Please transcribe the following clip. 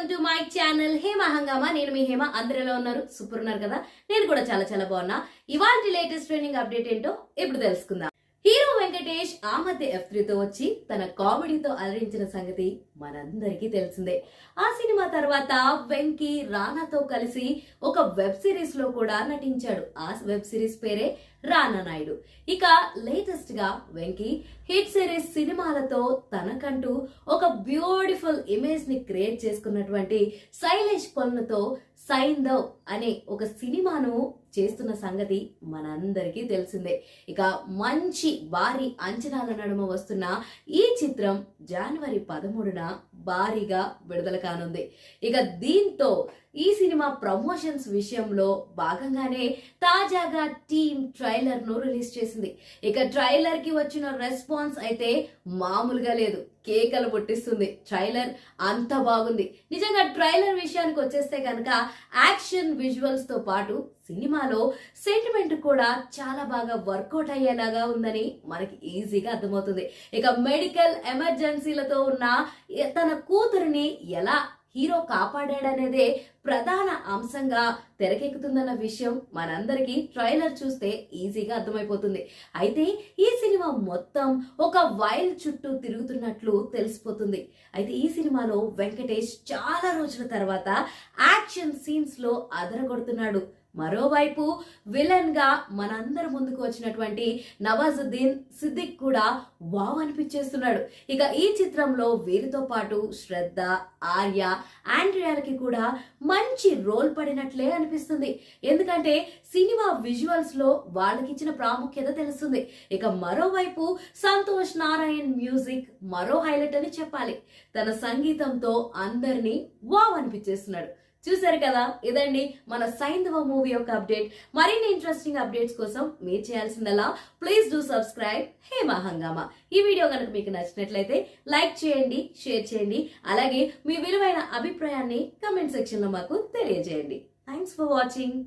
Welcome to my channel Hema హంగామా. నేను మీ హేమ. అందరూ ఎలా ఉన్నారు? సూపర్ ఉన్నారు కదా? నేను కూడా చాలా బాగున్నా. ఇవాల్టి లేటెస్ట్ ట్రెండింగ్ అప్డేట్ ఏంటో ఇప్పుడు తెలుసుకుందాం. హీరో వెంకటేష్ ఆ మధ్య F3 తో వచ్చి తన కామెడీతో అలరించిన సంగతి మనందరికీ తెలిసిందే. ఆ సినిమా తర్వాత వెంకీ రానాతో కలిసి ఒక వెబ్ సిరీస్ లో కూడా నటించాడు. ఆ వెబ్ సిరీస్ పేరే రానా నాయుడు. ఇక లేటెస్ట్ గా వెంకీ హిట్ సిరీస్ సినిమాలతో తనకంటూ ఒక బ్యూటిఫుల్ ఇమేజ్ ని క్రియేట్ చేసుకున్నటువంటి శైలేష్ కొలనుతో సైందవ్ అనే ఒక సినిమాను చేస్తున్న సంగతి మనందరికీ తెలిసిందే. ఇక మంచి భారీ అంచనాల నడుమ వస్తున్న ఈ చిత్రం జనవరి 13న భారీగా విడుదల కానుంది. ఇక దీంతో ఈ సినిమా ప్రమోషన్స్ విషయంలో భాగంగానే తాజాగా టీమ్ ట్రైలర్ ను రిలీజ్ చేసింది. ఇక ట్రైలర్ కి వచ్చిన రెస్పాన్స్ అయితే మామూలుగా లేదు, కేకలు పుట్టిస్తుంది. ట్రైలర్ అంత బాగుంది. నిజంగా ట్రైలర్ విషయానికి వచ్చేస్తే కనుక యాక్షన్ విజువల్స్ తో పాటు సినిమాలో సెంటిమెంట్ కూడా చాలా బాగా వర్కౌట్ అయ్యేలాగా ఉందని మనకి ఈజీగా అర్థమవుతుంది. ఇక మెడికల్ ఎమర్జెన్సీలతో ఉన్న తన కూతురిని ఎలా హీరో కాపాడాడనేదే ప్రధాన అంశంగా తెరకెక్కుతుందన్న విషయం మనందరికీ ట్రైలర్ చూస్తే ఈజీగా అర్థమైపోతుంది. అయితే ఈ సినిమా మొత్తం ఒక వైల్డ్ చుట్టూ తిరుగుతున్నట్లు తెలిసిపోతుంది. అయితే ఈ సినిమాలో వెంకటేష్ చాలా రోజుల తర్వాత యాక్షన్ సీన్స్ లో అదరగొడుతున్నాడు. మరోవైపు విలన్ గా మనందరి ముందుకు వచ్చినటువంటి నవాజుద్దీన్ సిద్దిక్ కూడా వావ్ అనిపించేస్తున్నాడు. ఇక ఈ చిత్రంలో వీరితో పాటు శ్రద్ధ, ఆర్య, ఆండ్రియాలకి కూడా మంచి రోల్ పడినట్లే అనిపిస్తుంది. ఎందుకంటే సినిమా విజువల్స్ లో వాళ్ళకిచ్చిన ప్రాముఖ్యత తెలుస్తుంది. ఇక మరోవైపు సంతోష్ నారాయణ్ మ్యూజిక్ మరో హైలైట్ అని చెప్పాలి. తన సంగీతంతో అందరినీ వావ్ అనిపించేస్తున్నాడు. చూసారు కదా, ఇదండి మన సైంధవ మూవీ యొక్క అప్డేట్. మరిన్ని ఇంట్రెస్టింగ్ అప్డేట్స్ కోసం మీరు చేయాల్సిందల్లా ప్లీజ్ డూ సబ్స్క్రైబ్ హేమ హంగామా. ఈ వీడియో కనుక మీకు నచ్చినట్లయితే లైక్ చేయండి, షేర్ చేయండి, అలాగే మీ విలువైన అభిప్రాయాన్ని కమెంట్ సెక్షన్ లో మాకు తెలియజేయండి. Thanks for watching.